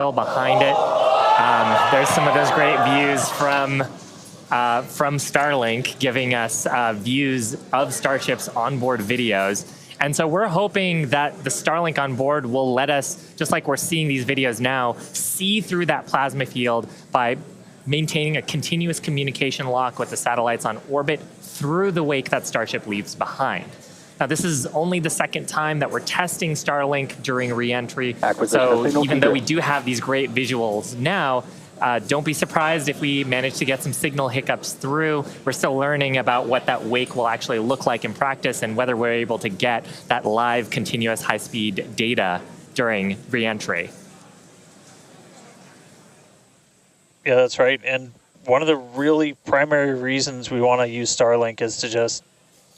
behind it. There's some of those great views from Starlink, giving us views of Starship's onboard videos. And so we're hoping that the Starlink on board will let us, just like we're seeing these videos now, see through that plasma field by maintaining a continuous communication lock with the satellites on orbit through the wake that Starship leaves behind. Now, this is only the second time that we're testing Starlink during re-entry. So even though we do have these great visuals now, don't be surprised if we manage to get some signal hiccups through. We're still learning about what that wake will actually look like in practice and whether we're able to get that live continuous high-speed data during re-entry. Yeah, that's right. And one of the really primary reasons we want to use Starlink is to just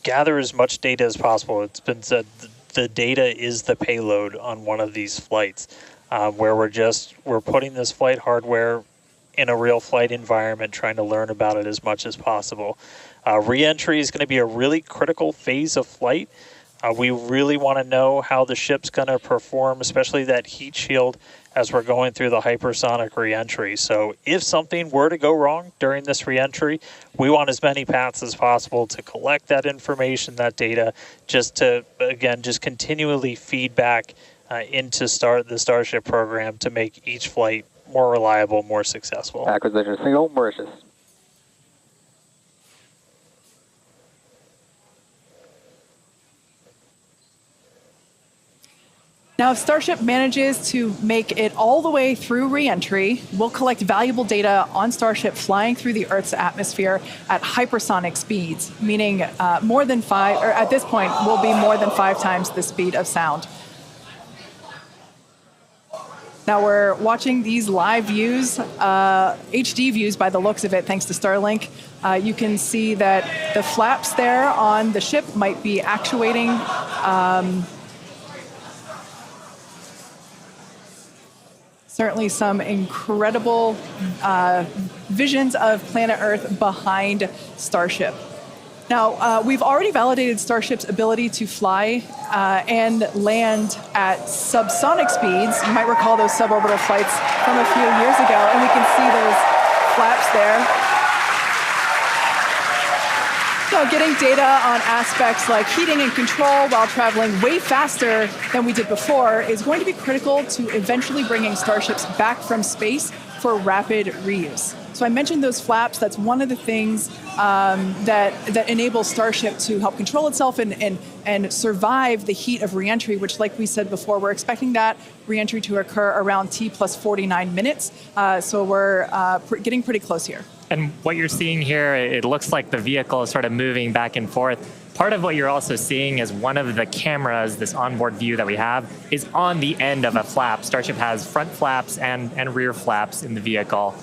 gather as much data as possible. It's been said the data is the payload on one of these flights, where we're putting this flight hardware in a real flight environment, trying to learn about it as much as possible. Re-entry is going to be a really critical phase of flight. We really want to know how the ship's going to perform, especially that heat shield, as we're going through the hypersonic re-entry. So if something were to go wrong during this re-entry, we want as many paths as possible to collect that information, that data, just to, again, just continually feed back into the Starship program to make each flight more reliable, more successful. Acquisition signal, Mauritius. Now, if Starship manages to make it all the way through re-entry, we'll collect valuable data on Starship flying through the Earth's atmosphere at hypersonic speeds, meaning more than 5, or at this point, will be more than 5 times the speed of sound. Now we're watching these live views, HD views by the looks of it, thanks to Starlink. You can see that the flaps there on the ship might be actuating. Certainly some incredible visions of planet Earth behind Starship. Now, we've already validated Starship's ability to fly and land at subsonic speeds. You might recall those suborbital flights from a few years ago, and we can see those flaps there. So getting data on aspects like heating and control while traveling way faster than we did before is going to be critical to eventually bringing Starships back from space for rapid reuse. So I mentioned those flaps. That's one of the things that enables Starship to help control itself and survive the heat of reentry, which, like we said before, we're expecting that reentry to occur around T plus 49 minutes. So we're getting pretty close here. And what you're seeing here, it looks like the vehicle is sort of moving back and forth. Part of what you're also seeing is one of the cameras, this onboard view that we have, is on the end of a flap. Starship has front flaps and rear flaps in the vehicle.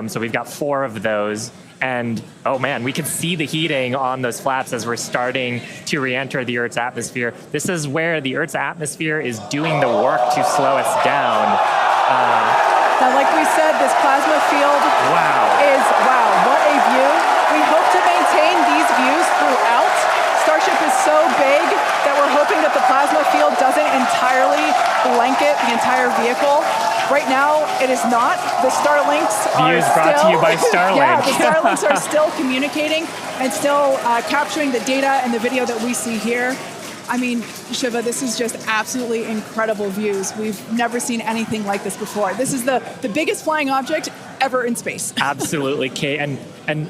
So we've got 4 of those. And oh man, we can see the heating on those flaps as we're starting to re-enter the Earth's atmosphere. This is where the Earth's atmosphere is doing the work to slow us down. Now, like we said, this plasma field is, wow, what a view. We hope to maintain these views throughout. Starship is so big that we're hoping that the plasma field doesn't entirely blanket the entire vehicle. Right now, it is not. The Starlinks are Views brought to you by Starlink. Yeah, the Starlinks are still communicating and still capturing the data and the video that we see here. I mean, Shiva, this is just absolutely incredible views. We've never seen anything like this before. This is the biggest flying object ever in space. Absolutely, Kate. And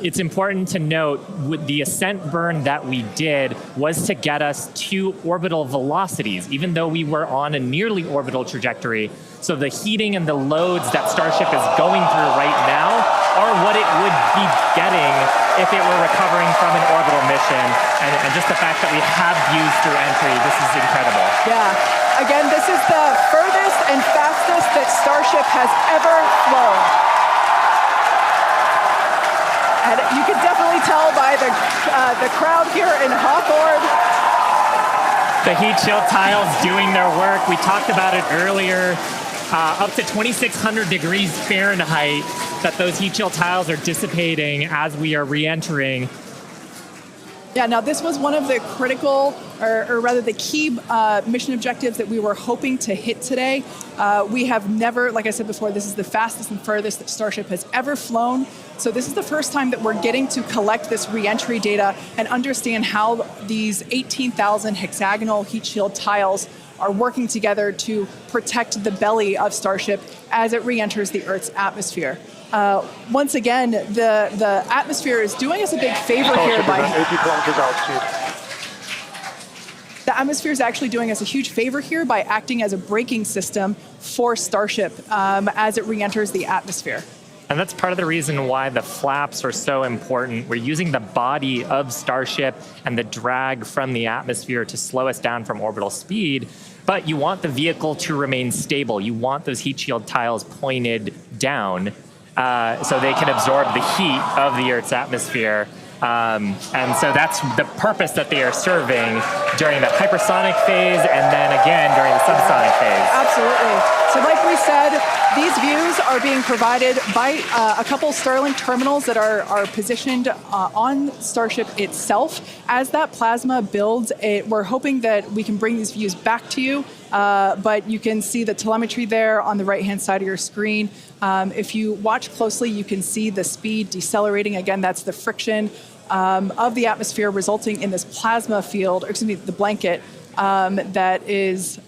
it's important to note, the ascent burn that we did was to get us to orbital velocities, even though we were on a nearly orbital trajectory. So the heating and the loads that Starship is going through right now are what it would be getting if it were recovering from an orbital mission. And just the fact that we have views through entry, this is incredible. Yeah. Again, this is the furthest and fastest that Starship has ever flown. And you can definitely tell by the crowd here in Hawthorne. The heat shield tiles doing their work. We talked about it earlier. Up to 2,600 degrees Fahrenheit that those heat shield tiles are dissipating as we are re-entering. Yeah, now this was one of the critical, or rather the key mission objectives that we were hoping to hit today. We have never, like I said before, this is the fastest and furthest that Starship has ever flown. So this is the first time that we're getting to collect this re-entry data and understand how these 18,000 hexagonal heat shield tiles are working together to protect the belly of Starship as it re-enters the Earth's atmosphere. Once again, the atmosphere is doing us a big favor here by... 80 kilometers altitude. The atmosphere is actually doing us a huge favor here by acting as a braking system for Starship as it re-enters the atmosphere. And that's part of the reason why the flaps are so important. We're using the body of Starship and the drag from the atmosphere to slow us down from orbital speed, but you want the vehicle to remain stable. You want those heat shield tiles pointed down so they can absorb the heat of the Earth's atmosphere. And so that's the purpose that they are serving during the hypersonic phase and then again during the subsonic phase. Absolutely. So like we said, these views are being provided by a couple Starlink terminals that are positioned on Starship itself. As that plasma builds, we're hoping that we can bring these views back to you, but you can see the telemetry there on the right-hand side of your screen. If you watch closely, you can see the speed decelerating. Again, that's the friction of the atmosphere resulting in this plasma field, or excuse me, the blanket that is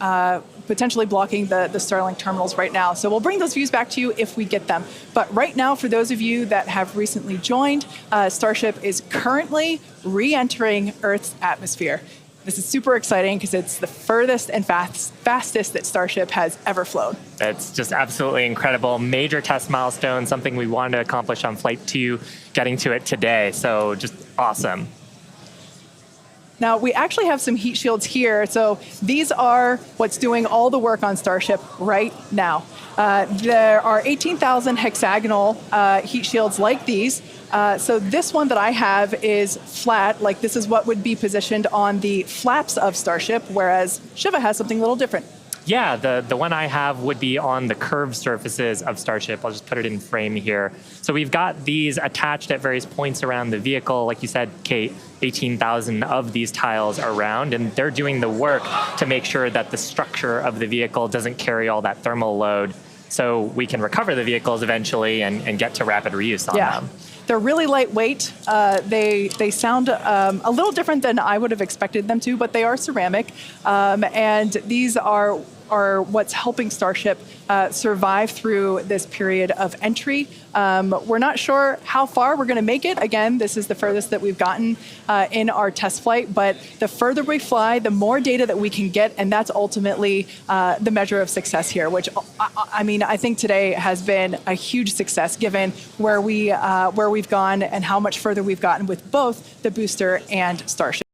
potentially blocking the Starlink terminals right now. So we'll bring those views back to you if we get them. But right now, for those of you that have recently joined, Starship is currently re-entering Earth's atmosphere. This is super exciting because it's the furthest and fastest that Starship has ever flown. It's just absolutely incredible. Major test milestone, something we wanted to accomplish on Flight 2, getting to it today. So just awesome. Now, we actually have some heat shields here. So these are what's doing all the work on Starship right now. There are 18,000 hexagonal heat shields like these. So this one that I have is flat, like this is what would be positioned on the flaps of Starship, whereas Shiva has something a little different. Yeah, the one I have would be on the curved surfaces of Starship. I'll just put it in frame here. So we've got these attached at various points around the vehicle. Like you said, Kate, 18,000 of these tiles around, and they're doing the work to make sure that the structure of the vehicle doesn't carry all that thermal load so we can recover the vehicles eventually and get to rapid reuse on them. They're really lightweight. They sound a little different than I would have expected them to, but they are ceramic. And these are what's helping Starship survive through this period of entry. We're not sure how far we're going to make it. Again, this is the furthest that we've gotten in our test flight, but the further we fly, the more data that we can get, and that's ultimately the measure of success here, which, I mean, I think today has been a huge success given where we've gone and how much further we've gotten with both the booster and Starship.